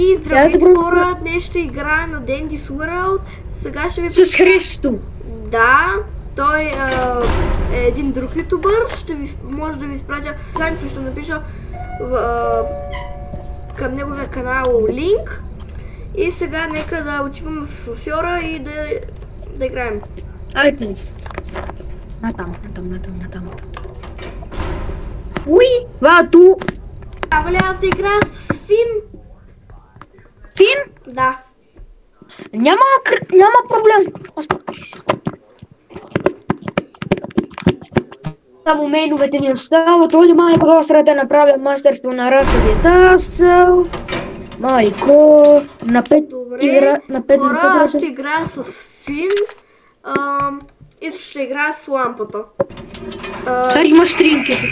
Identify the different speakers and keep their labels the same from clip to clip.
Speaker 1: И здравейте хора, днес ще играя на Dendy's World. Сега ще ви...
Speaker 2: С Христо!
Speaker 1: Да, той е един друг ютубър, може да ви изпратя, знаете, ще напиша към неговия канал линк. И сега нека да отиваме в асансьора и да играем.
Speaker 2: Айде! Натам. Уи! Вату!
Speaker 1: Трябва ли аз да играя с Фин?
Speaker 2: Фин?
Speaker 1: Да.
Speaker 2: Няма проблем. Само мейновете ми остават. Оли майко, остра да направя мастерство на расовия тасъл. Майко, на 5
Speaker 1: Добре,
Speaker 2: на 5
Speaker 1: хора, аз ще играя с Фин и ще играя с лампата.
Speaker 2: Сега имаш стринките.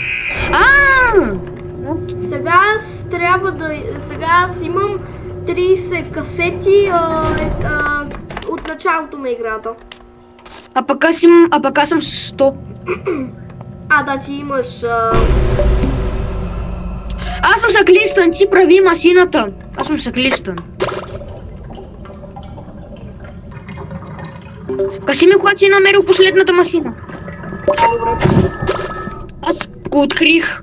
Speaker 1: Сега аз трябва да... Сега аз имам 30 касети от началото на играта.
Speaker 2: А пък аз съм с 100.
Speaker 1: Да, ти имаш...
Speaker 2: Аз съм съклистан, ти прави машината. Аз съм съклистан. Кажи ми, когато си намерил последната машина.
Speaker 1: Добре.
Speaker 2: Аз го открих.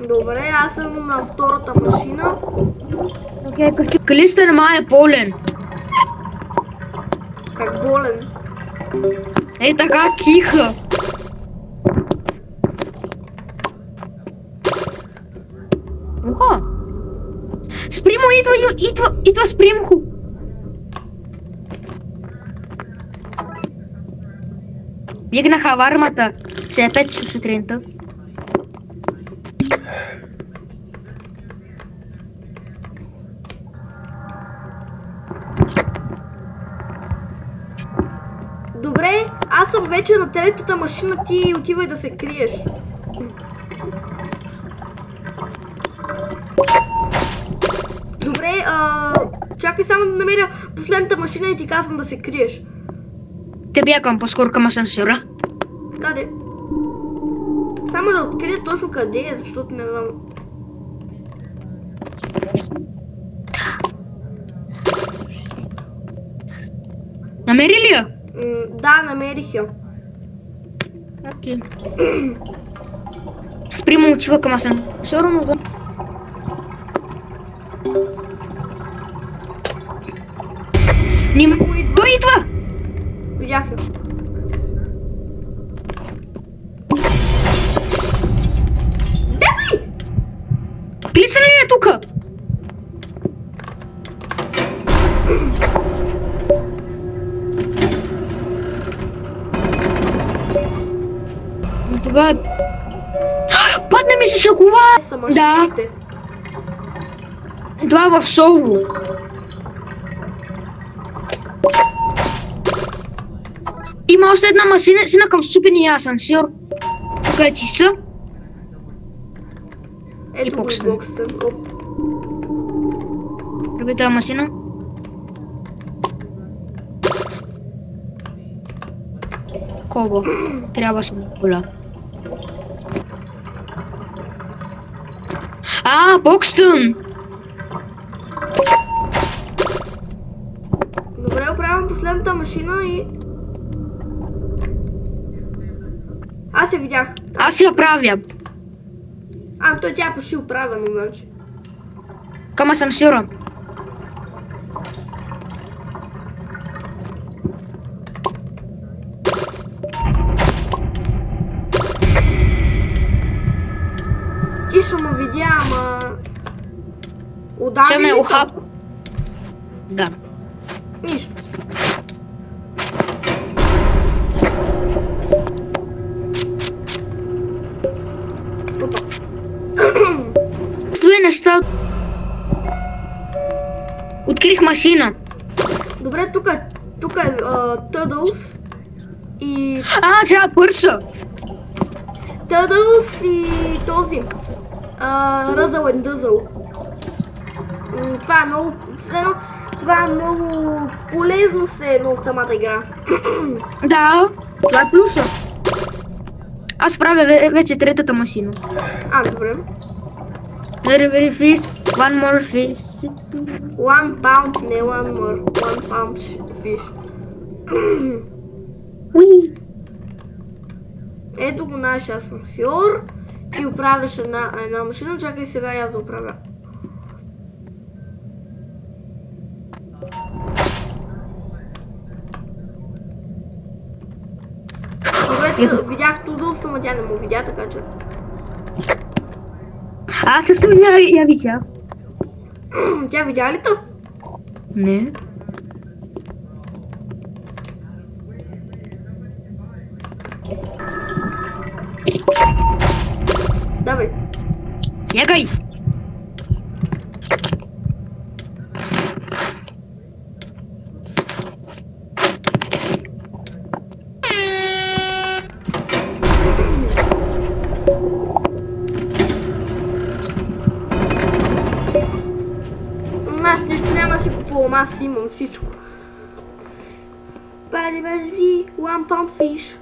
Speaker 1: Добре, аз съм на втората машина.
Speaker 2: Клистън ма е болен.
Speaker 1: Как болен?
Speaker 2: Е така киха. Оха. Спримо, идва спримху. Бегнаха вармата. Ще е 5 сутринта.
Speaker 1: Добре, аз съм вече на третата машина, ти отивай да се криеш. Добре, чакай само да намеря последната машина и ти казвам да се криеш.
Speaker 2: Те бягам по-скоро към асансьора.
Speaker 1: Даде. Само да открия точно къде е, защото не знам.
Speaker 2: Намери ли я?
Speaker 1: Да, намерих я.
Speaker 2: Окей. Спримо отива към асансьора, но... Той идва!
Speaker 1: Видях я. Дебай!
Speaker 2: Клица ли е тука? Това е... Падна ми се шоколад! Да. Това е в соло. Има още една машина, сина към ступения асансьор. Тук е ти са.
Speaker 1: Ето го
Speaker 2: боксън.
Speaker 1: боксън.
Speaker 2: Прави тази машина. Кого? Трябваше да коля. Бокстън!
Speaker 1: Добре, оправям последната машина и... Аз я видях.
Speaker 2: Аз я правя.
Speaker 1: Той тя е почти оправена, значи.
Speaker 2: Към асансьора.
Speaker 1: Ти ще му видя, ама... Удари
Speaker 2: Ще ме
Speaker 1: ли
Speaker 2: ухап.
Speaker 1: то?
Speaker 2: Да.
Speaker 1: Нищо.
Speaker 2: Стои неща. Открих машина.
Speaker 1: Добре, тук е Тъдълс и...
Speaker 2: Тя пърса.
Speaker 1: Тъдълс и този. Ръзъл и Дъзъл. Това е много... Това е много полезно в самата игра.
Speaker 2: Да, това е плюса. Аз правя вече третата машина.
Speaker 1: Добре.
Speaker 2: Very fast. One more fish.
Speaker 1: 1 pound, не one more. 1 pound fish.
Speaker 2: Уи.
Speaker 1: Ето го нашия асансьор. Ти оправяш една машина. Чакай сега я да оправя. Добре, видях Тудов, само тя не му видя, така че...
Speaker 2: Аз също я видях.
Speaker 1: Тя видя ли то?
Speaker 2: Не.
Speaker 1: Давай.
Speaker 2: Бягай!
Speaker 1: Аз нищо няма да си купувам, аз имам всичко. Бади, one pound fish.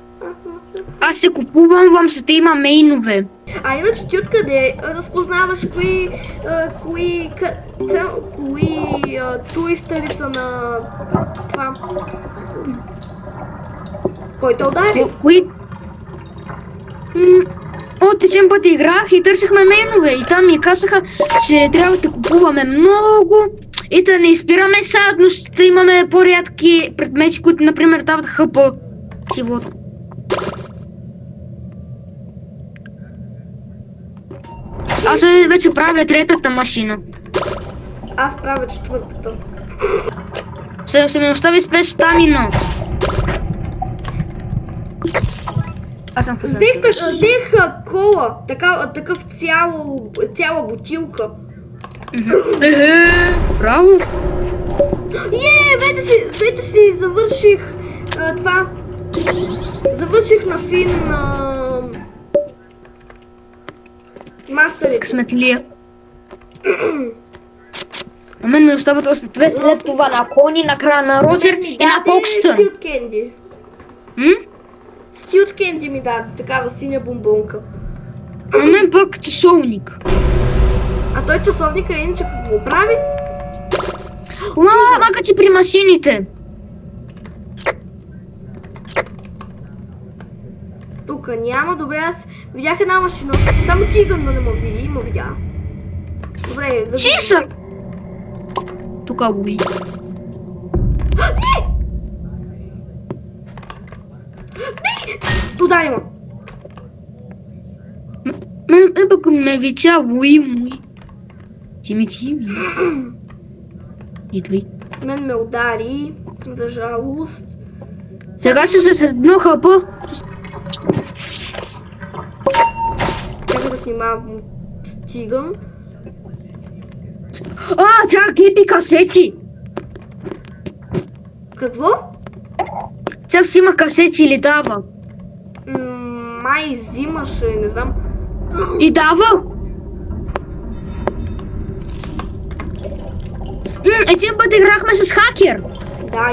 Speaker 2: Аз се купувам, вам ще има мейнове.
Speaker 1: А иначе ти откъде разпознаваш кои туистъри са на това? Кой те удари?
Speaker 2: Кои? От един път играх и търсихме мейнове и там ми казаха, че трябва да купуваме много и да не изпираме садно, ще имаме по-рядки предмети, които например дават ХП сивото. Аз вече правя третата машина.
Speaker 1: Аз правя четвъртата.
Speaker 2: Ще ми остави спеш стамина. Аз съм фасен.
Speaker 1: Взех кола, такъв цяла бутилка.
Speaker 2: Браво!
Speaker 1: Вече си завърших това. Завърших на фин мастерите.
Speaker 2: Късметлия. А мен ми остават още две след това на Кони, на края на Роджер и на Кокстън.
Speaker 1: Стилт Кенди. Стилт Кенди ми даде, такава синя бомбонка.
Speaker 2: А мен пък часовник.
Speaker 1: А той часовника иначе какво прави?
Speaker 2: Мага ти при машините.
Speaker 1: Тук няма, добре, аз видях една машина, само тигън да не ме види, ме видя. Добре, за
Speaker 2: Чиша! Тук го види.
Speaker 1: Не! Не! Туда има.
Speaker 2: Мен пък ме вича Уи. Тими. Идвай.
Speaker 1: Мен ме удари, за жалост.
Speaker 2: Сега ще се едно хапа.
Speaker 1: Трябва да снимавам тигън.
Speaker 2: Тя клипи касети.
Speaker 1: Какво?
Speaker 2: Тя си има касети или дава?
Speaker 1: Май взимаше, не знам.
Speaker 2: И дава? Един път играхме с хакер.
Speaker 1: Да,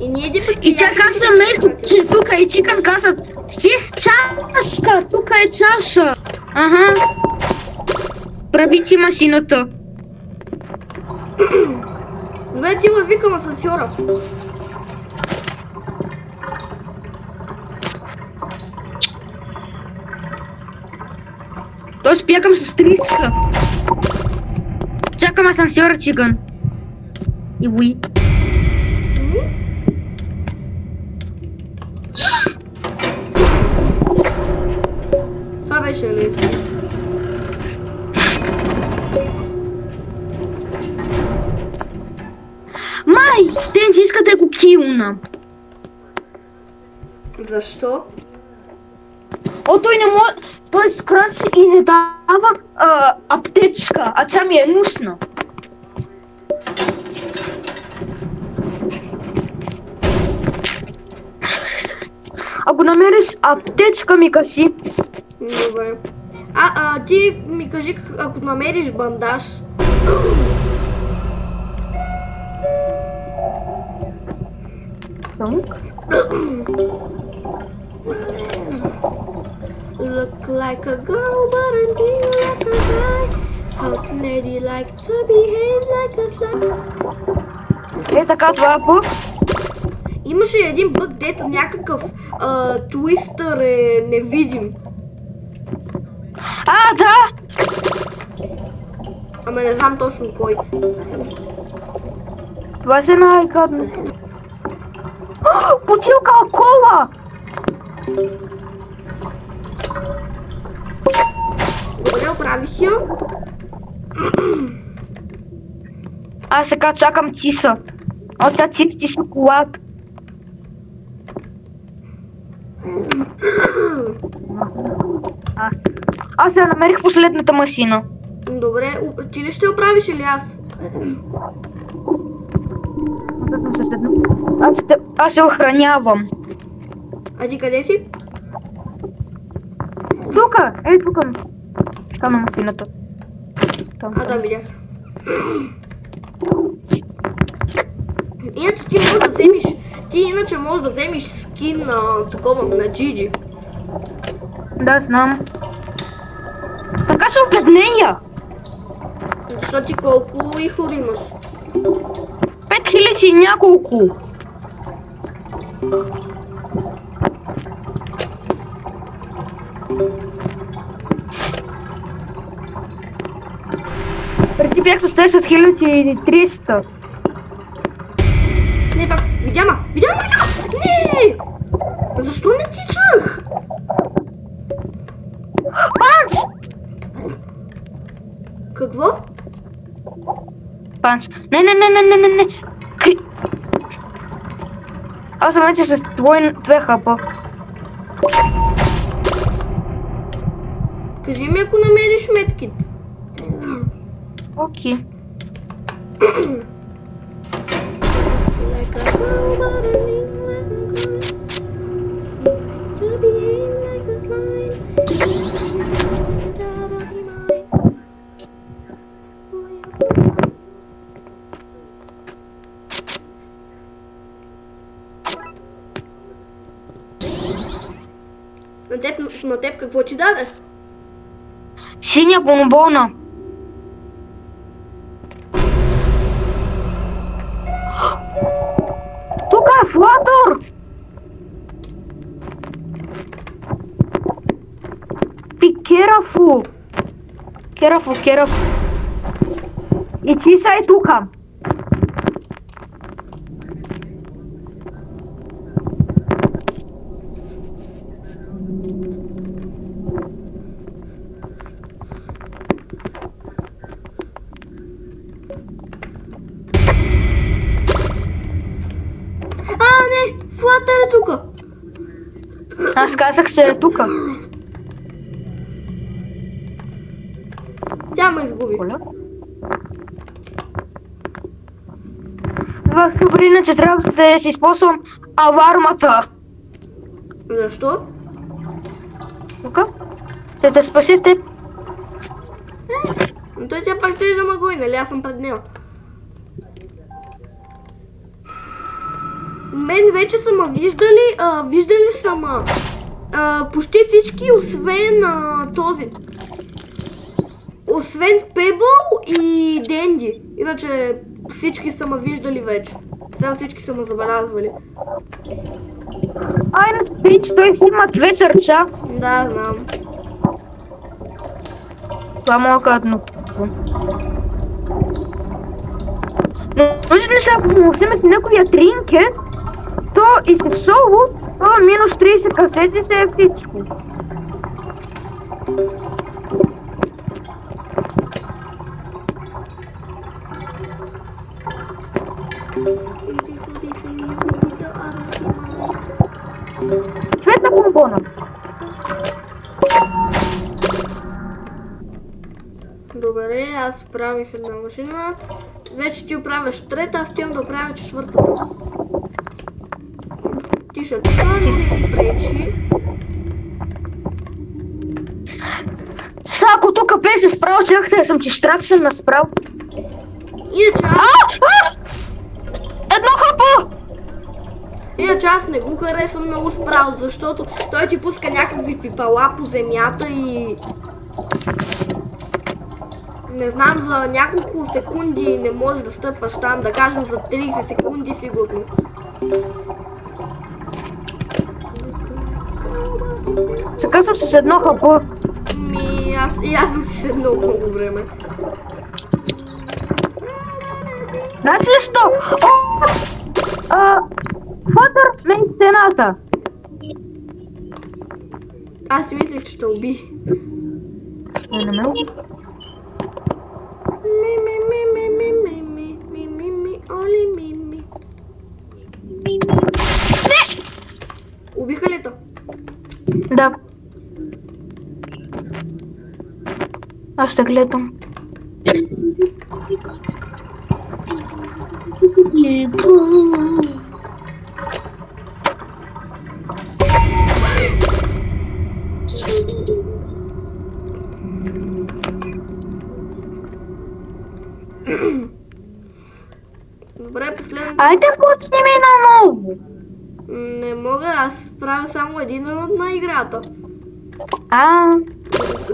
Speaker 1: и ние един път...
Speaker 2: И тя каза нещо, че тук и Чикън каза, с чашка, тук е чаша. Ага. Прави ти машината.
Speaker 1: Добре, ти ме викам асансьора.
Speaker 2: Той спякам с 30. Чакам асансьора, Чикън. И Уи.
Speaker 1: Това беше лесно.
Speaker 2: Май! Те иска да го килна.
Speaker 1: Защо?
Speaker 2: Той не може... Той скрачи и не дава аптечка, а тя ми е нужна. Ако намериш аптечка, ми кажи.
Speaker 1: Добре. Ти ми кажи, ако намериш бандаж. Look like a girl, but I'm like a guy. How do lady like to behave like a slut.
Speaker 2: Е така, това е бъг.
Speaker 1: Имаше един бъг, дето някакъв твистър е невидим.
Speaker 2: А, да!
Speaker 1: Ама не знам точно кой.
Speaker 2: Това се най-гадно. Бутилка кола!
Speaker 1: Добре, оправих я.
Speaker 2: Аз сега чакам Тиса. О, тя чисти шоколад. Аз я намерих последната машина.
Speaker 1: Добре, ти ли ще оправиш или аз?
Speaker 2: Аз се охранявам.
Speaker 1: А ти къде си?
Speaker 2: Тука, тука. Там на машината.
Speaker 1: А, да, видях. Иначе ти можеш да вземеш... Ти можеш да вземеш скин на такова, на Gigi.
Speaker 2: Да, знам. Така се обеднея.
Speaker 1: Защо ти колко ихор имаш?
Speaker 2: 5000 и няколко. Преди бях с 10300.
Speaker 1: Не, факт, видя ма! Не! Защо не тичах?
Speaker 2: Панч!
Speaker 1: Какво?
Speaker 2: Панч. Не. Аз съм вече с две хапа.
Speaker 1: Кажи ми, ако намериш медкит.
Speaker 2: Окей.
Speaker 1: На теб какво ти даде?
Speaker 2: Синя бомбона. Тук е Флатър! Be careful! Careful! И ти са и тука.
Speaker 1: Флатър е тука.
Speaker 2: Аз казах, че е тука.
Speaker 1: Тя ме изгуби.
Speaker 2: Това супер, иначе трябва да си използвам алармата.
Speaker 1: Защо?
Speaker 2: Тука? Ще те спасите.
Speaker 1: Но той тя пак ще е замагой, нали? Аз съм пред нея. Мен вече са ма виждали са ма почти всички, освен този. Освен Пебъл и Денди. Иначе всички са ма виждали вече. Сега всички са ма забелязвали.
Speaker 2: Иначе че той си има 2 сърча.
Speaker 1: Да, знам.
Speaker 2: Това мога кадно. Но не сега помогнем с неговия тринкет, то и се соло, то минус 30 касети се е всичко. Светна бомбона.
Speaker 1: Добре, аз правих една машина. Вече ти оправяш трета, аз ти имам да оправя четвъртата. Тиша, това не ми пречи.
Speaker 2: Ако тук бе се справил, чакайте, съм дистракшен насправ.
Speaker 1: Иначе
Speaker 2: Едно хапа!
Speaker 1: Иначе аз не го харесвам много справо, защото той ти пуска някакви пипала по земята и Не знам, за няколко секунди не можеш да стъпваш там, да кажем за 30 секунди сигурно.
Speaker 2: Сега съм с едно хапо.
Speaker 1: Аз съм си седнал много време.
Speaker 2: Знаеш ли що? Фатър ме стената.
Speaker 1: Аз си мислех, че ще уби.
Speaker 2: Не ме уби.
Speaker 1: Оли мими. Убиха ли то?
Speaker 2: Да. Аз ще гледам.
Speaker 1: Добре, последно.
Speaker 2: Айде почни ми наново.
Speaker 1: Не мога, аз правя само един рунд на играта.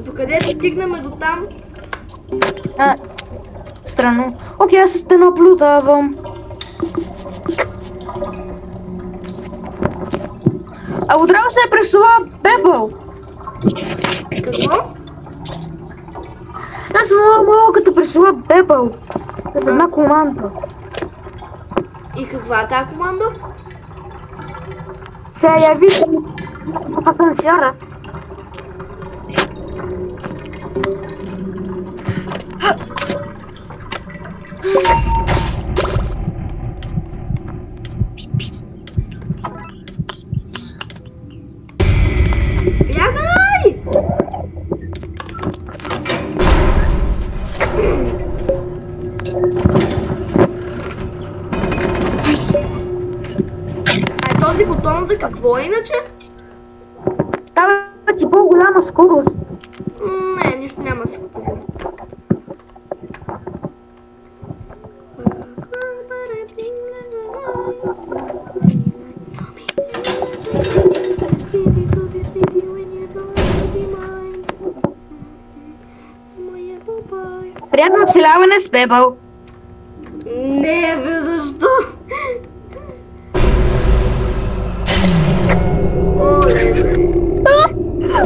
Speaker 1: Докъдето стигнем до там.
Speaker 2: Странно. Окей, аз ще наблюдавам. А отдраво се пресува Бебъл.
Speaker 1: Какво?
Speaker 2: Аз мога като пресува Бебъл. С една команда.
Speaker 1: И каква е тази команда?
Speaker 2: Се яви в асансьора.
Speaker 1: Бягай! Този бутон за какво е иначе?
Speaker 2: Дава ти по-голяма скорост.
Speaker 1: Не, нищо няма да си купувам.
Speaker 2: Приятно оцеляване с Бебъл.
Speaker 1: Не, бе, защо?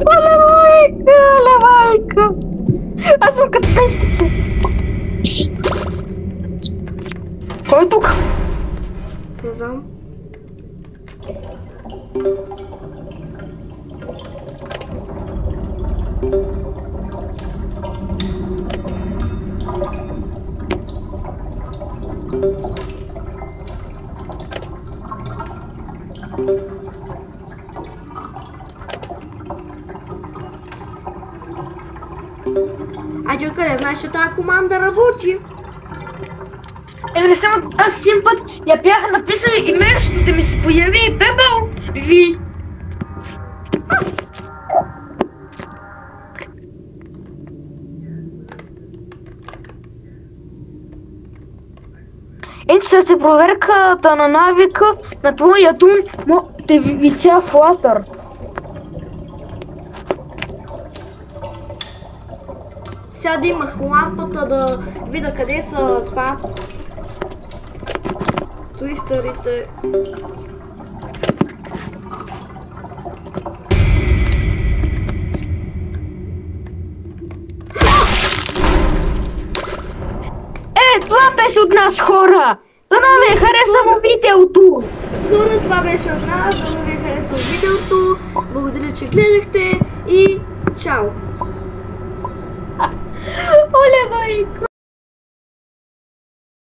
Speaker 2: Оле, майка! Аз съм като тещица. Кой е тук?
Speaker 1: Не знам. А ти откъде знаеш, че тази команда работи?
Speaker 2: Не съм, аз един път я бях написали и имейл, да ми се появи Бебъл Ви. След проверката на навика на твоя тун те вися флатър.
Speaker 1: Сега да имах лампата да видя къде са това. Твистърите.
Speaker 2: Това беше от нас, хора! Да не ви харесало видеото!
Speaker 1: Хора, това беше от нас, да не ви харесало видеото. Благодаря, че гледахте и чао!
Speaker 2: Оле, майко!